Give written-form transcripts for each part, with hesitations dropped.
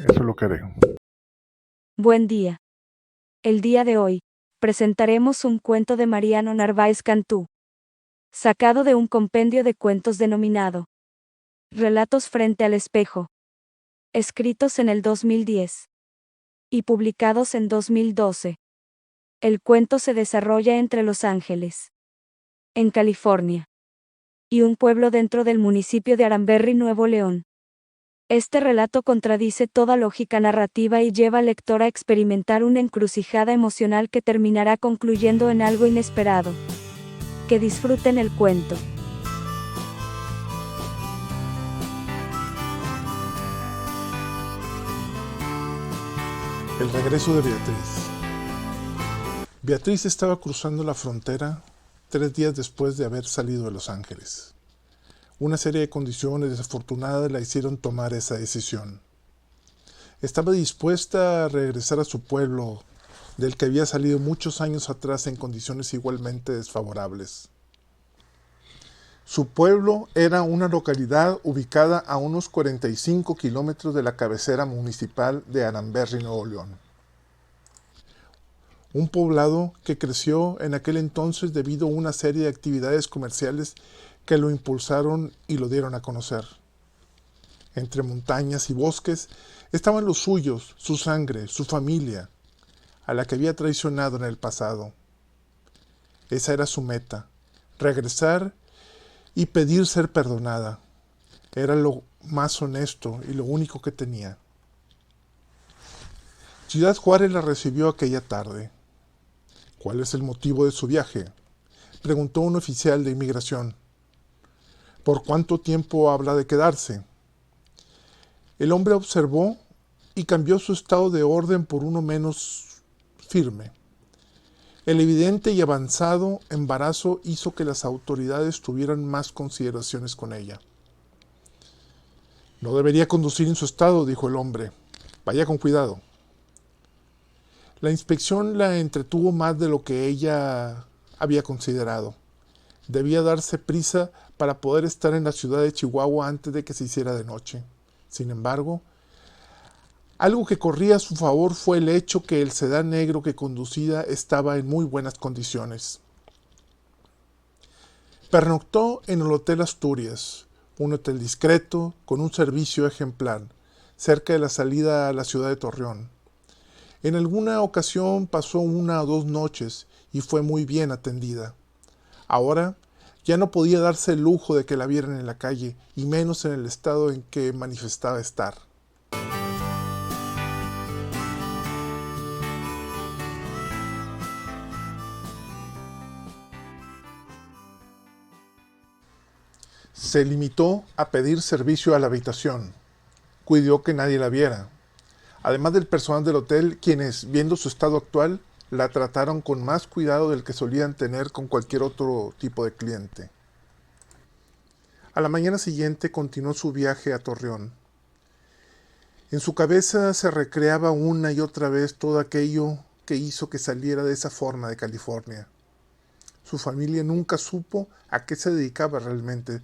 Eso lo que haré. Buen día. El día de hoy, presentaremos un cuento de Mariano Narváez Cantú, sacado de un compendio de cuentos denominado Relatos frente al espejo, escritos en el 2010 y publicados en 2012. El cuento se desarrolla entre Los Ángeles, en California, y un pueblo dentro del municipio de Aranberry, Nuevo León. Este relato contradice toda lógica narrativa y lleva al lector a experimentar una encrucijada emocional que terminará concluyendo en algo inesperado. Que disfruten el cuento. El regreso de Beatriz. Beatriz estaba cruzando la frontera 3 días después de haber salido de Los Ángeles. Una serie de condiciones desafortunadas la hicieron tomar esa decisión. Estaba dispuesta a regresar a su pueblo, del que había salido muchos años atrás en condiciones igualmente desfavorables. Su pueblo era una localidad ubicada a unos 45 kilómetros de la cabecera municipal de Aranberry, Nuevo León. Un poblado que creció en aquel entonces debido a una serie de actividades comerciales que lo impulsaron y lo dieron a conocer. Entre montañas y bosques estaban los suyos, su sangre, su familia, a la que había traicionado en el pasado. Esa era su meta, regresar y pedir ser perdonada. Era lo más honesto y lo único que tenía. Ciudad Juárez la recibió aquella tarde. ¿Cuál es el motivo de su viaje?, preguntó un oficial de inmigración. ¿Por cuánto tiempo habla de quedarse? El hombre observó y cambió su estado de orden por uno menos firme. El evidente y avanzado embarazo hizo que las autoridades tuvieran más consideraciones con ella. No debería conducir en su estado, dijo el hombre. Vaya con cuidado. La inspección la entretuvo más de lo que ella había considerado. Debía darse prisa para poder estar en la ciudad de Chihuahua antes de que se hiciera de noche. Sin embargo, algo que corría a su favor fue el hecho que el sedán negro que conducía estaba en muy buenas condiciones. Pernoctó en el Hotel Asturias, un hotel discreto con un servicio ejemplar, cerca de la salida a la ciudad de Torreón. En alguna ocasión pasó 1 o 2 noches y fue muy bien atendida. Ahora ya no podía darse el lujo de que la vieran en la calle, y menos en el estado en que manifestaba estar. Se limitó a pedir servicio a la habitación. Cuidó que nadie la viera. Además del personal del hotel, quienes, viendo su estado actual, la trataron con más cuidado del que solían tener con cualquier otro tipo de cliente. A la mañana siguiente continuó su viaje a Torreón. En su cabeza se recreaba una y otra vez todo aquello que hizo que saliera de esa forma de California. Su familia nunca supo a qué se dedicaba realmente.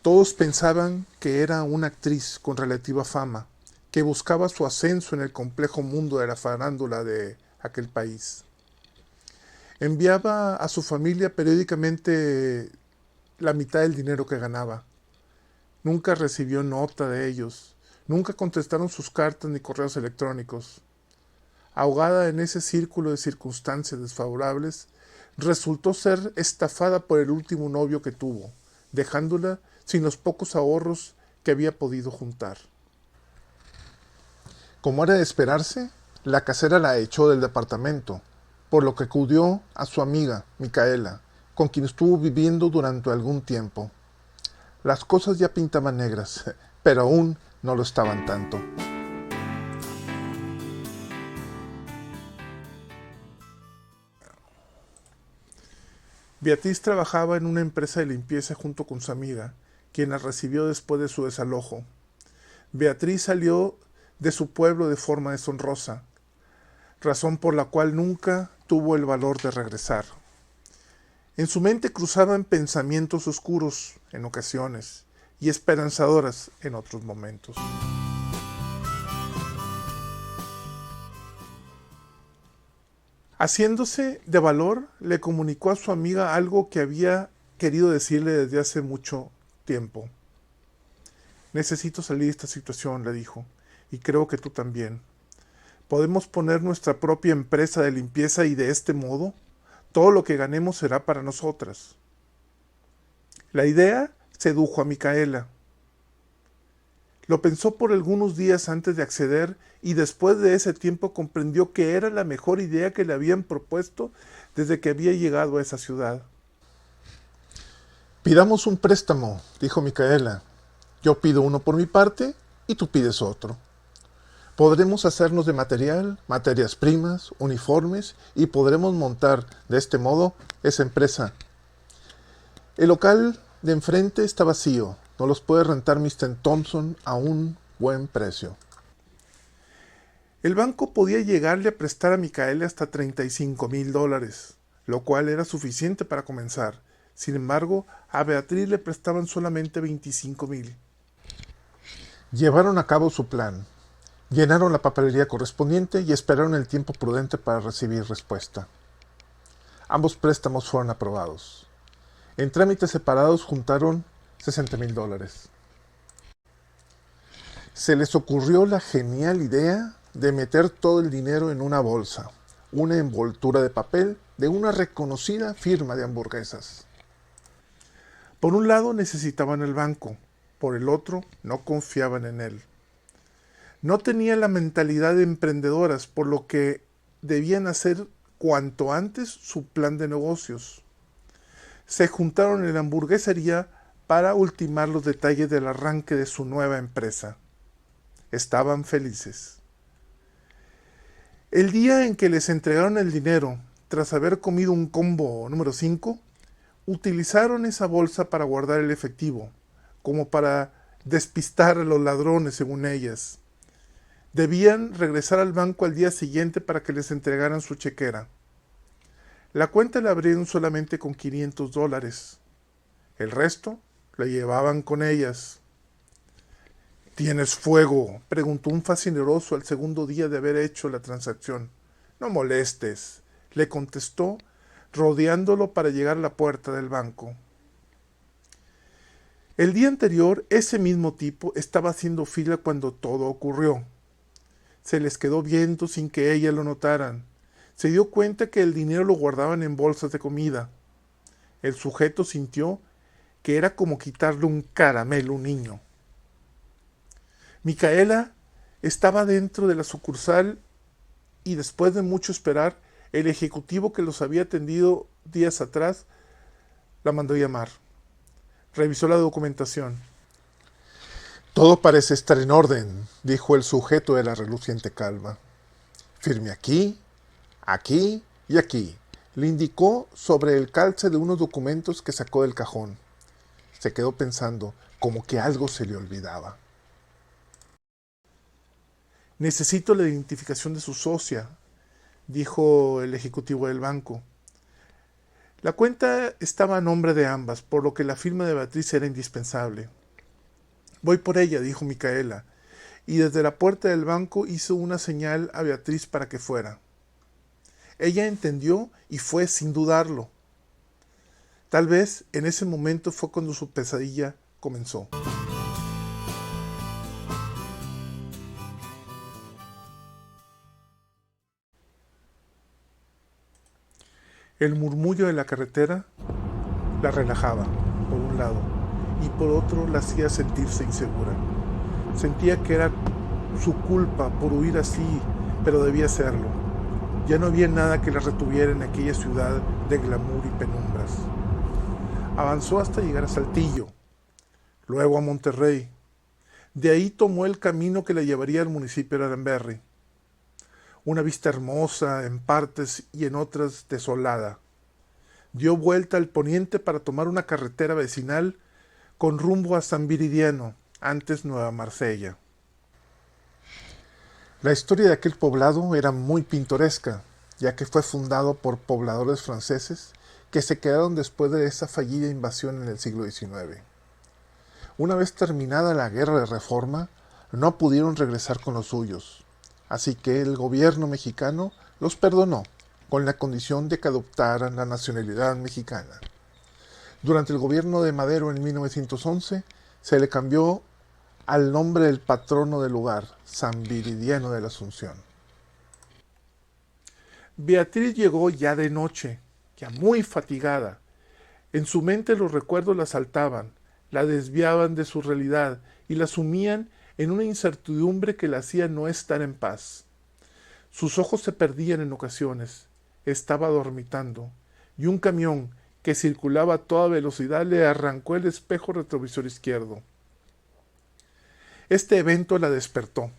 Todos pensaban que era una actriz con relativa fama, que buscaba su ascenso en el complejo mundo de la farándula de aquel país. Enviaba a su familia periódicamente la mitad del dinero que ganaba. Nunca recibió nota de ellos. Nunca contestaron sus cartas ni correos electrónicos. Ahogada en ese círculo de circunstancias desfavorables, resultó ser estafada por el último novio que tuvo, dejándola sin los pocos ahorros que había podido juntar. Como era de esperarse, la casera la echó del departamento, por lo que acudió a su amiga, Micaela, con quien estuvo viviendo durante algún tiempo. Las cosas ya pintaban negras, pero aún no lo estaban tanto. Beatriz trabajaba en una empresa de limpieza junto con su amiga, quien la recibió después de su desalojo. Beatriz salió de su pueblo de forma deshonrosa, razón por la cual nunca tuvo el valor de regresar. En su mente cruzaban pensamientos oscuros en ocasiones y esperanzadoras en otros momentos. Haciéndose de valor, le comunicó a su amiga algo que había querido decirle desde hace mucho tiempo. Necesito salir de esta situación, le dijo, y creo que tú también. ¿Podemos poner nuestra propia empresa de limpieza y de este modo todo lo que ganemos será para nosotras? La idea sedujo a Micaela. Lo pensó por algunos días antes de acceder y después de ese tiempo comprendió que era la mejor idea que le habían propuesto desde que había llegado a esa ciudad. Pidamos un préstamo, dijo Micaela. Yo pido uno por mi parte y tú pides otro. Podremos hacernos de material, materias primas, uniformes y podremos montar de este modo esa empresa. El local de enfrente está vacío. No los puede rentar Mr. Thompson a un buen precio. El banco podía llegarle a prestar a Micaela hasta $35,000, lo cual era suficiente para comenzar. Sin embargo, a Beatriz le prestaban solamente $25,000. Llevaron a cabo su plan. Llenaron la papelería correspondiente y esperaron el tiempo prudente para recibir respuesta. Ambos préstamos fueron aprobados. En trámites separados juntaron $60,000. Se les ocurrió la genial idea de meter todo el dinero en una bolsa, una envoltura de papel de una reconocida firma de hamburguesas. Por un lado necesitaban el banco, por el otro no confiaban en él. No tenían la mentalidad de emprendedoras, por lo que debían hacer cuanto antes su plan de negocios. Se juntaron en la hamburguesería para ultimar los detalles del arranque de su nueva empresa. Estaban felices. El día en que les entregaron el dinero, tras haber comido un combo número 5, utilizaron esa bolsa para guardar el efectivo, como para despistar a los ladrones, según ellas. Debían regresar al banco al día siguiente para que les entregaran su chequera. La cuenta la abrieron solamente con $500. El resto la llevaban con ellas. ¿Tienes fuego?, preguntó un facineroso al segundo día de haber hecho la transacción. No molestes, le contestó, rodeándolo para llegar a la puerta del banco. El día anterior, ese mismo tipo estaba haciendo fila cuando todo ocurrió. Se les quedó viendo sin que ellas lo notaran. Se dio cuenta que el dinero lo guardaban en bolsas de comida. El sujeto sintió que era como quitarle un caramelo a un niño. Micaela estaba dentro de la sucursal y después de mucho esperar, el ejecutivo que los había atendido días atrás la mandó llamar. Revisó la documentación. Todo parece estar en orden, dijo el sujeto de la reluciente calva. Firme aquí, aquí y aquí. Le indicó sobre el calce de unos documentos que sacó del cajón. Se quedó pensando, como que algo se le olvidaba. Necesito la identificación de su socia, dijo el ejecutivo del banco. La cuenta estaba a nombre de ambas, por lo que la firma de Beatriz era indispensable. Voy por ella, dijo Micaela, y desde la puerta del banco hizo una señal a Beatriz para que fuera. Ella entendió y fue sin dudarlo. Tal vez en ese momento fue cuando su pesadilla comenzó. El murmullo de la carretera la relajaba, por un lado, y por otro la hacía sentirse insegura. Sentía que era su culpa por huir así, pero debía hacerlo. Ya no había nada que la retuviera en aquella ciudad de glamour y penumbras. Avanzó hasta llegar a Saltillo, luego a Monterrey. De ahí tomó el camino que la llevaría al municipio de Aranberry. Una vista hermosa en partes y en otras desolada. Dio vuelta al poniente para tomar una carretera vecinal con rumbo a San Viridiano, antes Nueva Marsella. La historia de aquel poblado era muy pintoresca, ya que fue fundado por pobladores franceses que se quedaron después de esa fallida invasión en el siglo XIX. Una vez terminada la Guerra de Reforma, no pudieron regresar con los suyos, así que el gobierno mexicano los perdonó con la condición de que adoptaran la nacionalidad mexicana. Durante el gobierno de Madero en 1911, se le cambió al nombre del patrono del lugar, San Viridiano de la Asunción. Beatriz llegó ya de noche, ya muy fatigada. En su mente los recuerdos la asaltaban, la desviaban de su realidad y la sumían en una incertidumbre que la hacía no estar en paz. Sus ojos se perdían en ocasiones, estaba dormitando, y un camión que circulaba a toda velocidad le arrancó el espejo retrovisor izquierdo. Este evento la despertó.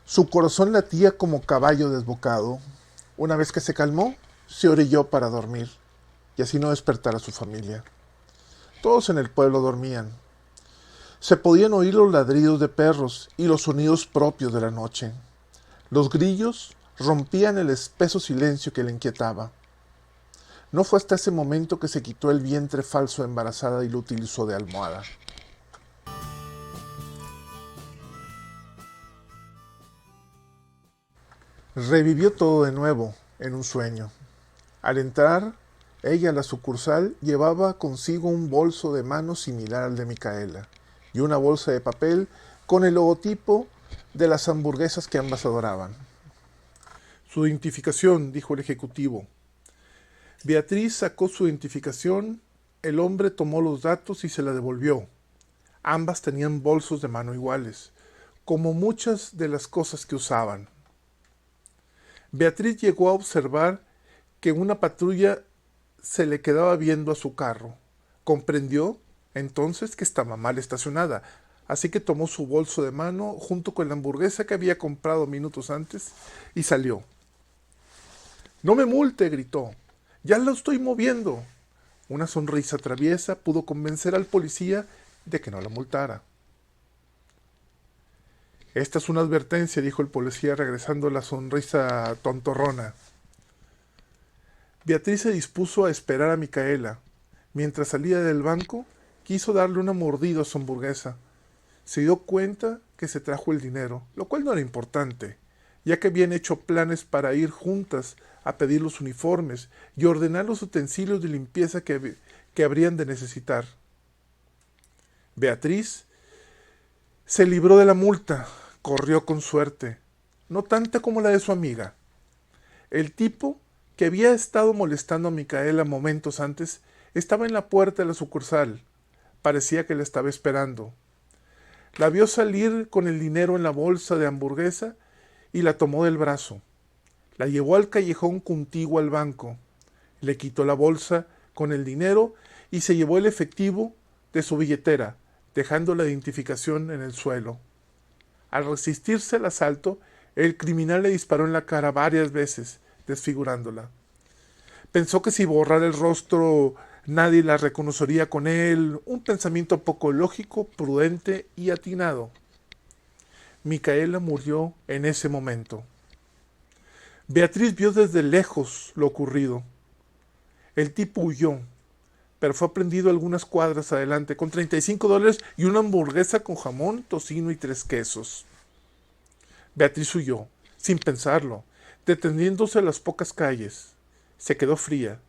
Su corazón latía como caballo desbocado. Una vez que se calmó, se orilló para dormir, y así no despertar a su familia. Todos en el pueblo dormían. Se podían oír los ladridos de perros y los sonidos propios de la noche. Los grillos rompían el espeso silencio que le inquietaba. No fue hasta ese momento que se quitó el vientre falso de embarazada y lo utilizó de almohada. Revivió todo de nuevo, en un sueño. Al entrar, ella a la sucursal llevaba consigo un bolso de mano similar al de Micaela y una bolsa de papel con el logotipo de las hamburguesas que ambas adoraban. Su identificación, dijo el ejecutivo. Beatriz sacó su identificación, el hombre tomó los datos y se la devolvió. Ambas tenían bolsos de mano iguales, como muchas de las cosas que usaban. Beatriz llegó a observar que una patrulla se le quedaba viendo a su carro. Comprendió entonces que estaba mal estacionada, así que tomó su bolso de mano junto con la hamburguesa que había comprado minutos antes y salió. «¡No me multe!», gritó. «¡Ya lo estoy moviendo!». Una sonrisa traviesa pudo convencer al policía de que no la multara. «Esta es una advertencia», dijo el policía regresando la sonrisa tontorrona. Beatriz se dispuso a esperar a Micaela. Mientras salía del banco, quiso darle una mordida a su hamburguesa. Se dio cuenta que se trajo el dinero, lo cual no era importante, ya que habían hecho planes para ir juntas a pedir los uniformes y ordenar los utensilios de limpieza que habrían de necesitar. Beatriz se libró de la multa, corrió con suerte, no tanta como la de su amiga. El tipo que había estado molestando a Micaela momentos antes estaba en la puerta de la sucursal. Parecía que la estaba esperando. La vio salir con el dinero en la bolsa de hamburguesa y la tomó del brazo. La llevó al callejón contiguo al banco. Le quitó la bolsa con el dinero y se llevó el efectivo de su billetera, dejando la identificación en el suelo. Al resistirse al asalto, el criminal le disparó en la cara varias veces, desfigurándola. Pensó que si borrara el rostro nadie la reconocería con él, un pensamiento poco lógico, prudente y atinado. Micaela murió en ese momento. Beatriz vio desde lejos lo ocurrido. El tipo huyó, pero fue prendido algunas cuadras adelante con $35 y una hamburguesa con jamón, tocino y 3 quesos. Beatriz huyó, sin pensarlo, deteniéndose a las pocas calles. Se quedó fría.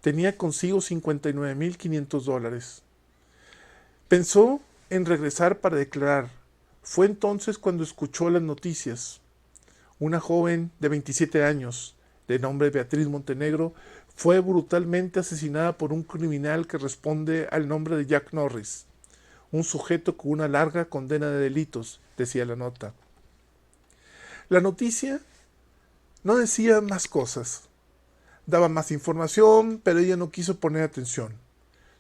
Tenía consigo $59,500. Pensó en regresar para declarar. Fue entonces cuando escuchó las noticias. Una joven de 27 años, de nombre Beatriz Montenegro, fue brutalmente asesinada por un criminal que responde al nombre de Jack Norris, un sujeto con una larga condena de delitos, decía la nota. La noticia no decía más cosas. Daba más información, pero ella no quiso poner atención.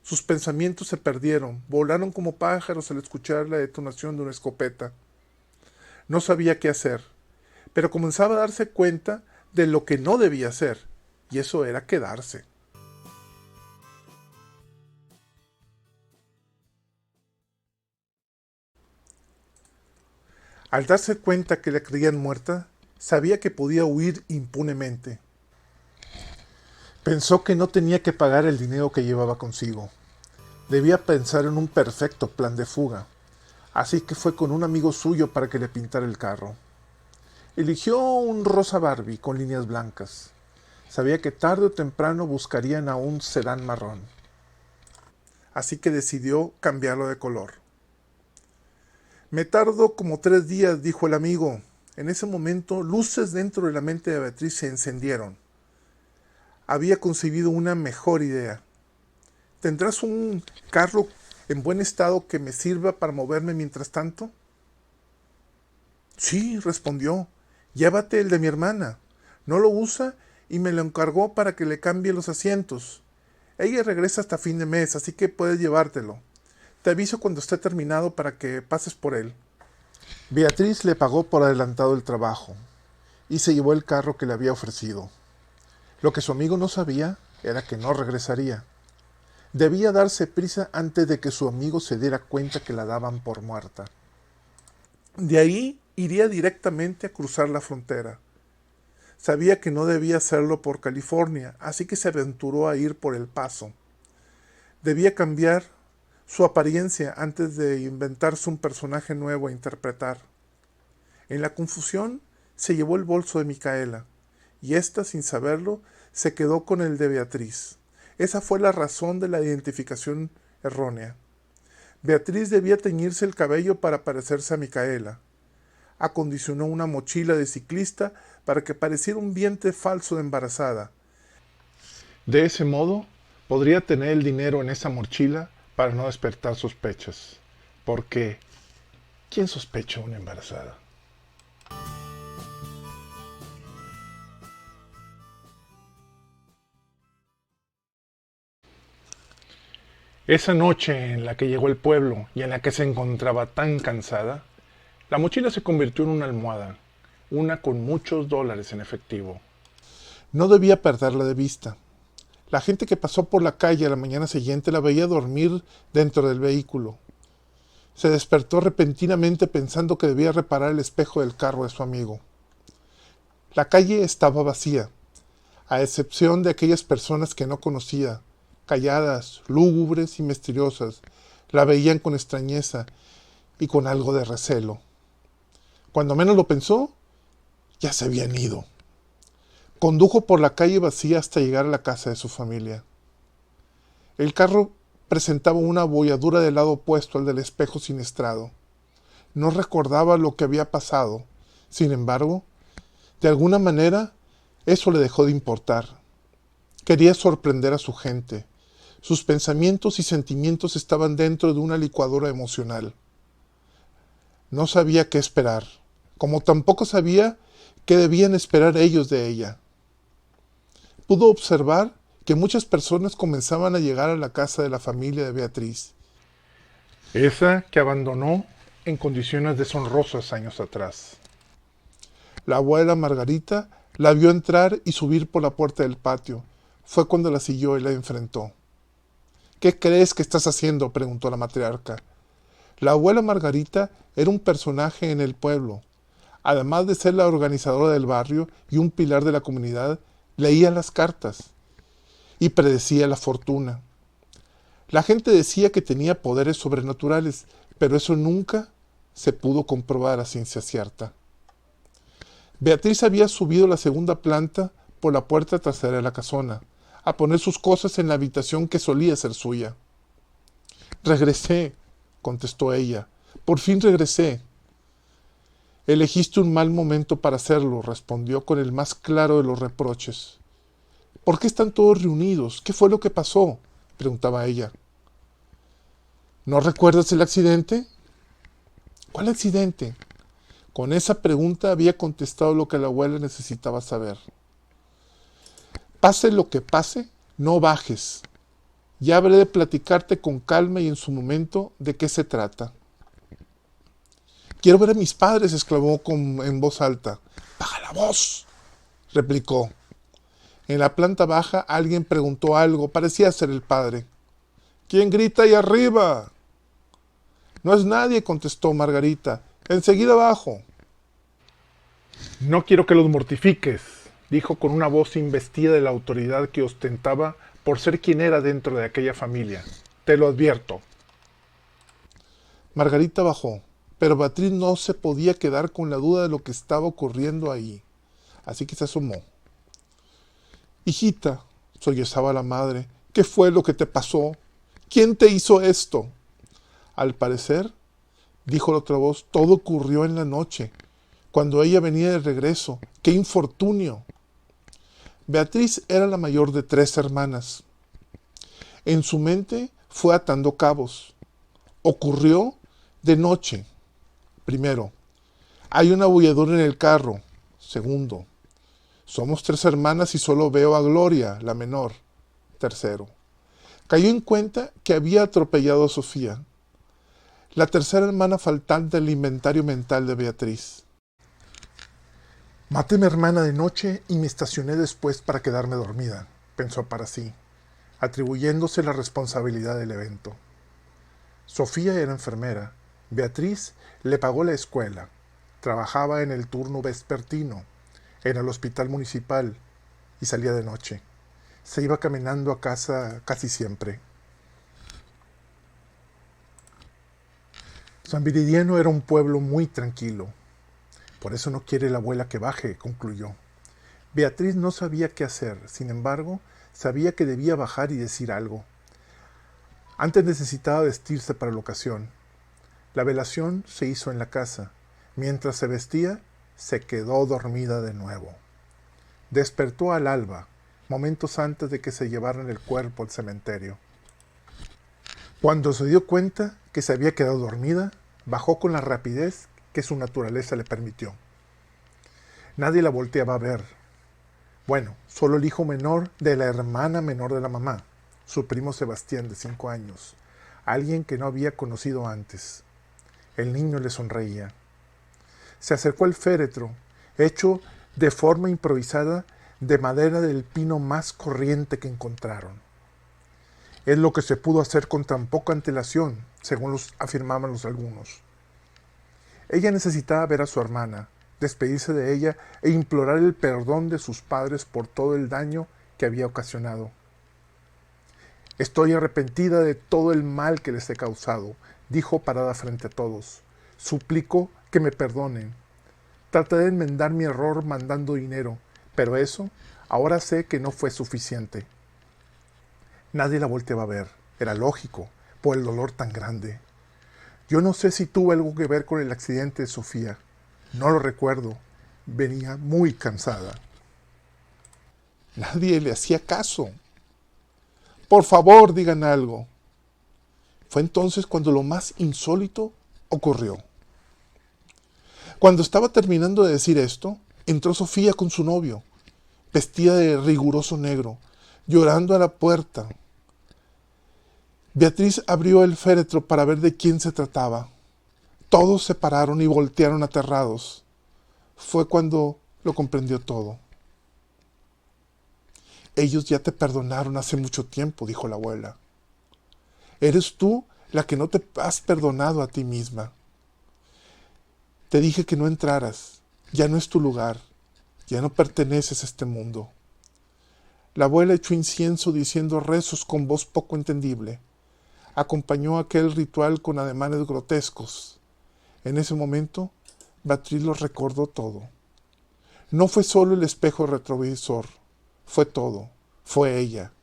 Sus pensamientos se perdieron, volaron como pájaros al escuchar la detonación de una escopeta. No sabía qué hacer, pero comenzaba a darse cuenta de lo que no debía hacer, y eso era quedarse. Al darse cuenta que la creían muerta, sabía que podía huir impunemente. Pensó que no tenía que pagar el dinero que llevaba consigo. Debía pensar en un perfecto plan de fuga, así que fue con un amigo suyo para que le pintara el carro. Eligió un rosa Barbie con líneas blancas. Sabía que tarde o temprano buscarían a un sedán marrón. Así que decidió cambiarlo de color. Me tardo como 3 días, dijo el amigo. En ese momento, luces dentro de la mente de Beatriz se encendieron. Había concebido una mejor idea. ¿Tendrás un carro en buen estado que me sirva para moverme mientras tanto? Sí, respondió. Llévate el de mi hermana. No lo usa y me lo encargó para que le cambie los asientos. Ella regresa hasta fin de mes, así que puedes llevártelo. Te aviso cuando esté terminado para que pases por él. Beatriz le pagó por adelantado el trabajo y se llevó el carro que le había ofrecido. Lo que su amigo no sabía era que no regresaría. Debía darse prisa antes de que su amigo se diera cuenta que la daban por muerta. De ahí iría directamente a cruzar la frontera. Sabía que no debía hacerlo por California, así que se aventuró a ir por El Paso. Debía cambiar su apariencia antes de inventarse un personaje nuevo a interpretar. En la confusión se llevó el bolso de Micaela, y ésta, sin saberlo, se quedó con el de Beatriz. Esa fue la razón de la identificación errónea. Beatriz debía teñirse el cabello para parecerse a Micaela. Acondicionó una mochila de ciclista para que pareciera un vientre falso de embarazada. De ese modo, podría tener el dinero en esa mochila para no despertar sospechas. Porque, ¿quién sospecha a una embarazada? Esa noche en la que llegó al pueblo y en la que se encontraba tan cansada, la mochila se convirtió en una almohada, una con muchos dólares en efectivo. No debía perderla de vista. La gente que pasó por la calle a la mañana siguiente la veía dormir dentro del vehículo. Se despertó repentinamente pensando que debía reparar el espejo del carro de su amigo. La calle estaba vacía, a excepción de aquellas personas que no conocía, calladas, lúgubres y misteriosas. La veían con extrañeza y con algo de recelo. Cuando menos lo pensó, ya se habían ido. Condujo por la calle vacía hasta llegar a la casa de su familia. El carro presentaba una abolladura del lado opuesto al del espejo siniestrado. No recordaba lo que había pasado. Sin embargo, de alguna manera, eso le dejó de importar. Quería sorprender a su gente. Sus pensamientos y sentimientos estaban dentro de una licuadora emocional. No sabía qué esperar, como tampoco sabía qué debían esperar ellos de ella. Pudo observar que muchas personas comenzaban a llegar a la casa de la familia de Beatriz. Esa que abandonó en condiciones deshonrosas años atrás. La abuela Margarita la vio entrar y subir por la puerta del patio. Fue cuando la siguió y la enfrentó. ¿Qué crees que estás haciendo?, preguntó la matriarca. La abuela Margarita era un personaje en el pueblo. Además de ser la organizadora del barrio y un pilar de la comunidad, leía las cartas y predecía la fortuna. La gente decía que tenía poderes sobrenaturales, pero eso nunca se pudo comprobar a ciencia cierta. Beatriz había subido la segunda planta por la puerta trasera de la casona, a poner sus cosas en la habitación que solía ser suya. Regresé, contestó ella. Por fin regresé. Elegiste un mal momento para hacerlo, respondió con el más claro de los reproches. ¿Por qué están todos reunidos? ¿Qué fue lo que pasó?, preguntaba ella. ¿No recuerdas el accidente? ¿Cuál accidente? Con esa pregunta había contestado lo que la abuela necesitaba saber. Pase lo que pase, no bajes. Ya habré de platicarte con calma y en su momento de qué se trata. Quiero ver a mis padres, exclamó en voz alta. ¡Baja la voz!, replicó. En la planta baja alguien preguntó algo, parecía ser el padre. ¿Quién grita ahí arriba? No es nadie, contestó Margarita. Enseguida abajo. No quiero que los mortifiques, dijo con una voz investida de la autoridad que ostentaba por ser quien era dentro de aquella familia. Te lo advierto. Margarita bajó. pero Beatriz no se podía quedar con la duda de lo que estaba ocurriendo ahí, así que se asomó. Hijita, sollozaba la madre, ¿qué fue lo que te pasó? ¿Quién te hizo esto? Al parecer, dijo la otra voz, todo ocurrió en la noche, cuando ella venía de regreso. ¡Qué infortunio! Beatriz era la mayor de 3 hermanas. En su mente fue atando cabos. Ocurrió de noche. Primero, hay una abolladura en el carro. Segundo, somos 3 hermanas y solo veo a Gloria, la menor. Tercero, cayó en cuenta que había atropellado a Sofía, la tercera hermana faltante del inventario mental de Beatriz. Maté a mi hermana de noche y me estacioné después para quedarme dormida, pensó para sí, atribuyéndose la responsabilidad del evento. Sofía era enfermera, Beatriz le pagó la escuela, trabajaba en el turno vespertino, en el hospital municipal y salía de noche. Se iba caminando a casa casi siempre. San Viridiano era un pueblo muy tranquilo. Por eso no quiere la abuela que baje, concluyó. Beatriz no sabía qué hacer, sin embargo, sabía que debía bajar y decir algo. Antes necesitaba vestirse para la ocasión. La velación se hizo en la casa. Mientras se vestía, se quedó dormida de nuevo. Despertó al alba, momentos antes de que se llevaran el cuerpo al cementerio. Cuando se dio cuenta que se había quedado dormida, bajó con la rapidez que su naturaleza le permitió. Nadie la volteaba a ver. Bueno, solo el hijo menor de la hermana menor de la mamá, su primo Sebastián de 5 años, alguien que no había conocido antes. El niño le sonreía. Se acercó al féretro, hecho de forma improvisada de madera del pino más corriente que encontraron. Es lo que se pudo hacer con tan poca antelación, según afirmaban los algunos. Ella necesitaba ver a su hermana, despedirse de ella e implorar el perdón de sus padres por todo el daño que había ocasionado. Estoy arrepentida de todo el mal que les he causado, dijo parada frente a todos. Suplico que me perdonen. Traté de enmendar mi error mandando dinero, pero eso ahora sé que no fue suficiente. Nadie la volteaba a ver, era lógico, por el dolor tan grande. Yo no sé si tuvo algo que ver con el accidente de Sofía. No lo recuerdo. Venía muy cansada. Nadie le hacía caso. Por favor, digan algo. Fue entonces cuando lo más insólito ocurrió. Cuando estaba terminando de decir esto, entró Sofía con su novio, vestida de riguroso negro, llorando a la puerta. Beatriz abrió el féretro para ver de quién se trataba. Todos se pararon y voltearon aterrados. Fue cuando lo comprendió todo. Ellos ya te perdonaron hace mucho tiempo, dijo la abuela. Eres tú la que no te has perdonado a ti misma. Te dije que no entraras. Ya no es tu lugar. Ya no perteneces a este mundo. La abuela echó incienso diciendo rezos con voz poco entendible. Acompañó aquel ritual con ademanes grotescos. En ese momento, Beatriz lo recordó todo. No fue solo el espejo retrovisor, fue todo, fue ella.